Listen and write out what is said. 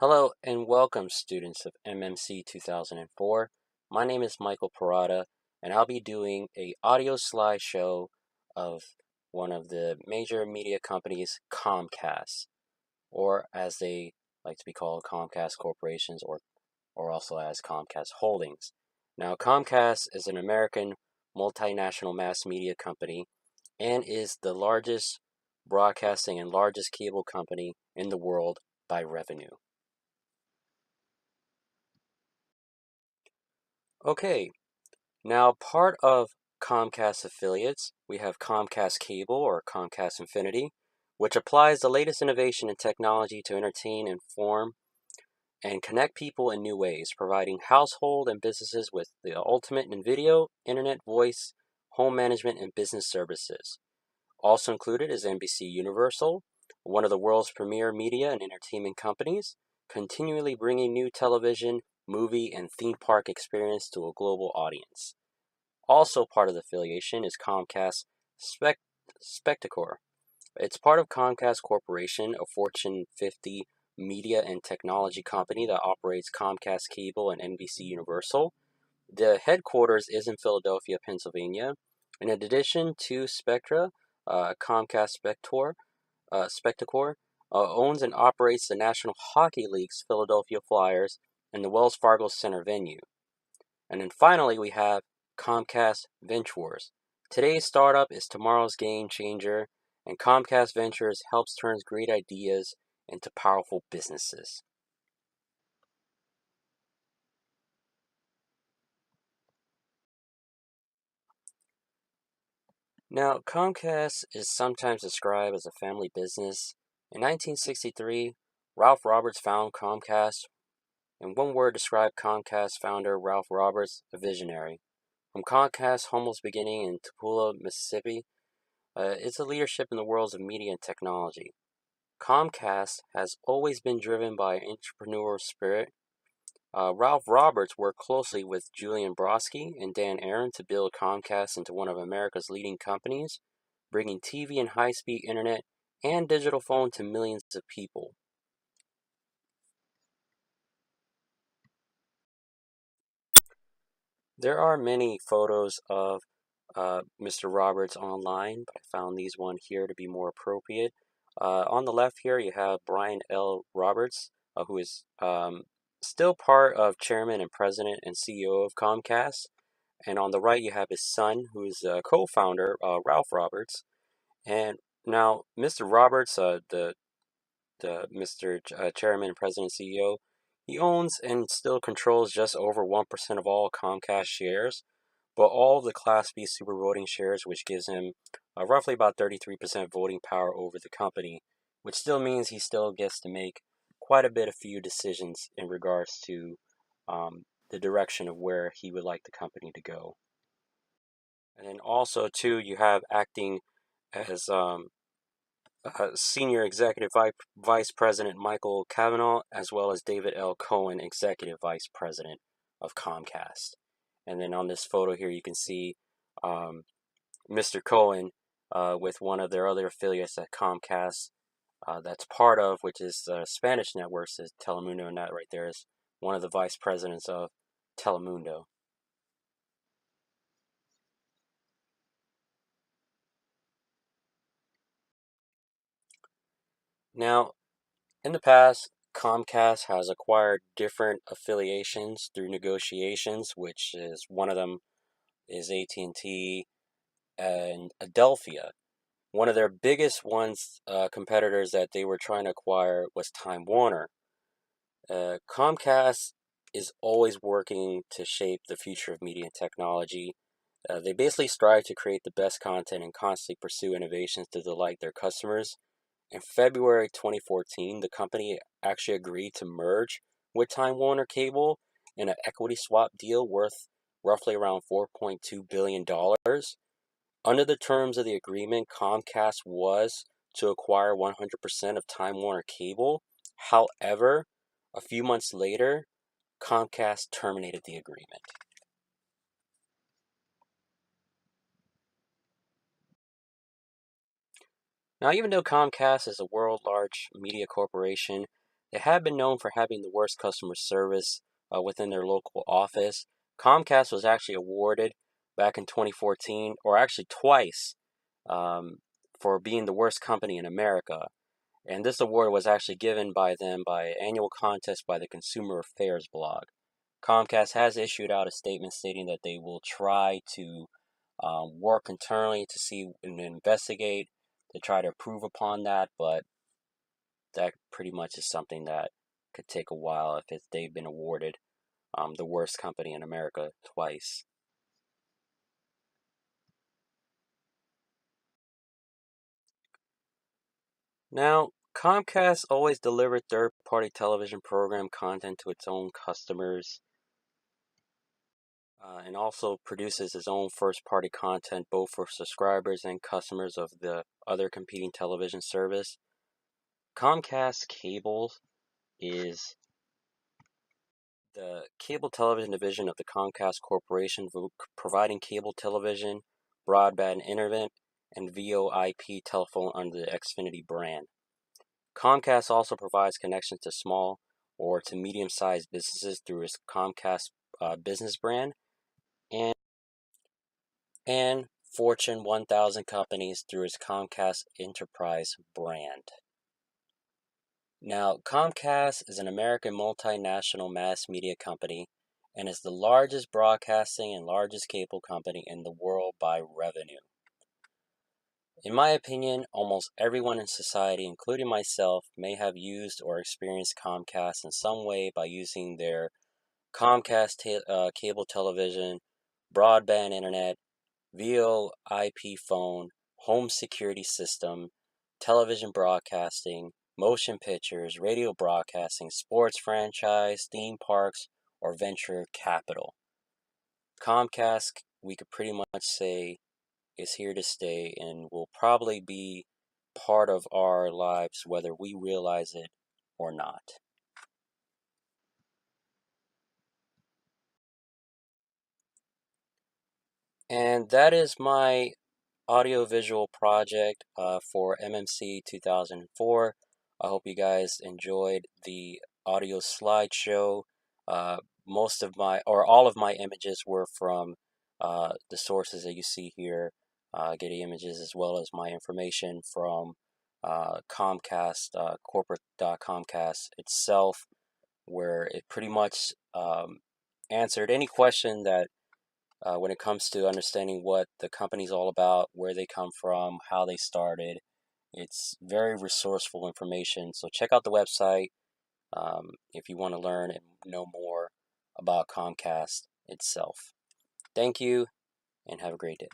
Hello and welcome, students of MMC 2004. My name is Michael Parada, and I'll be doing a audio slideshow of one of the major media companies, Comcast, or as they like to be called, Comcast Corporations, or also as Comcast Holdings. Now, Comcast is an American multinational mass media company and is the largest broadcasting and largest cable company in the world by revenue. Okay, now part of Comcast affiliates, we have Comcast Cable or Comcast Infinity, which applies the latest innovation in technology to entertain, inform, and connect people in new ways, providing household and businesses with the ultimate in video, internet, voice, home management, and business services. Also included is NBC Universal, one of the world's premier media and entertainment companies, continually bringing new television, movie, and theme park experience to a global audience. Also part of the affiliation is Comcast Spectacor. It's part of Comcast Corporation, a Fortune 50 media and technology company that operates Comcast Cable and NBC Universal. The headquarters is in Philadelphia, Pennsylvania. In addition to Spectra, Comcast Spectacor owns and operates the National Hockey League's Philadelphia Flyers and the Wells Fargo Center venue. And then finally, we have Comcast Ventures. Today's startup is tomorrow's game changer, and Comcast Ventures helps turn great ideas into powerful businesses. Now, Comcast is sometimes described as a family business. In 1963, Ralph Roberts founded Comcast, and one word described Comcast founder Ralph Roberts, a visionary. From Comcast's humble beginning in Tupelo, Mississippi, it's a leadership in the worlds of media and technology. Comcast has always been driven by an entrepreneurial spirit. Ralph Roberts worked closely with Julian Brodsky and Dan Aaron to build Comcast into one of America's leading companies, bringing TV and high-speed internet and digital phone to millions of people. There are many photos of Mr. Roberts online, but I found these one here to be more appropriate. On the left here, you have Brian L. Roberts, who is still part of chairman and president and CEO of Comcast. And on the right, you have his son, who is a co-founder, Ralph Roberts. And now, Mr. Roberts, the Mr. Chairman and President CEO, he owns and still controls just over 1% of all Comcast shares, but all of the Class B super voting shares, which gives him roughly about 33% voting power over the company, which still means he still gets to make quite a bit of few decisions in regards to the direction of where he would like the company to go. And then also, too, you have acting as Senior Executive Vice President Michael Cavanaugh, as well as David L. Cohen, Executive Vice President of Comcast. And then on this photo here, you can see Mr. Cohen with one of their other affiliates at Comcast that's part of, which is Spanish networks, is Telemundo, and that right there is one of the vice presidents of Telemundo. Now, in the past, Comcast has acquired different affiliations through negotiations, which is one of them is AT&T and Adelphia. One of their biggest competitors that they were trying to acquire was Time Warner. Comcast is always working to shape the future of media and technology. They basically strive to create the best content and constantly pursue innovations to delight their customers. In February 2014, the company actually agreed to merge with Time Warner Cable in an equity swap deal worth roughly around $4.2 billion. Under the terms of the agreement, Comcast was to acquire 100% of Time Warner Cable. However, a few months later, Comcast terminated the agreement. Now, even though Comcast is a world-large media corporation, They have been known for having the worst customer service within their local office. Comcast was actually awarded back in 2014, or actually twice, um, for being the worst company in America. And this award was actually given by them by an annual contest by the Consumer Affairs blog. Comcast has issued out a statement stating that they will try to work internally to see and investigate to try to improve upon that, but that pretty much is something that could take a while if they've been awarded the worst company in America twice. Now, Comcast always delivered third-party television program content to its own customers, and also produces its own first-party content both for subscribers and customers of the other competing television service. Comcast Cable is the cable television division of the Comcast Corporation, providing cable television, broadband internet, and VoIP telephone under the Xfinity brand. Comcast also provides connections to small or to medium-sized businesses through its Comcast business brand and Fortune 1000 companies through its Comcast Enterprise brand. Now, Comcast is an American multinational mass media company and is the largest broadcasting and largest cable company in the world by revenue. In my opinion, almost everyone in society, including myself, may have used or experienced Comcast in some way by using their Comcast cable television, broadband internet, VoIP phone, home security system, television broadcasting, motion pictures, radio broadcasting, sports franchise, theme parks, or venture capital. Comcast, we could pretty much say, is here to stay and will probably be part of our lives whether we realize it or not. And that is my audiovisual project for MMC 2004. I hope you guys enjoyed the audio slideshow. Most of my, or all of my images were from the sources that you see here, Getty Images, as well as my information from Comcast, corporate.comcast itself, where it pretty much answered any question that when it comes to understanding what the company's all about, where they come from, how they started. It's very resourceful information. So check out the website if you want to learn and know more about Comcast itself. Thank you and have a great day.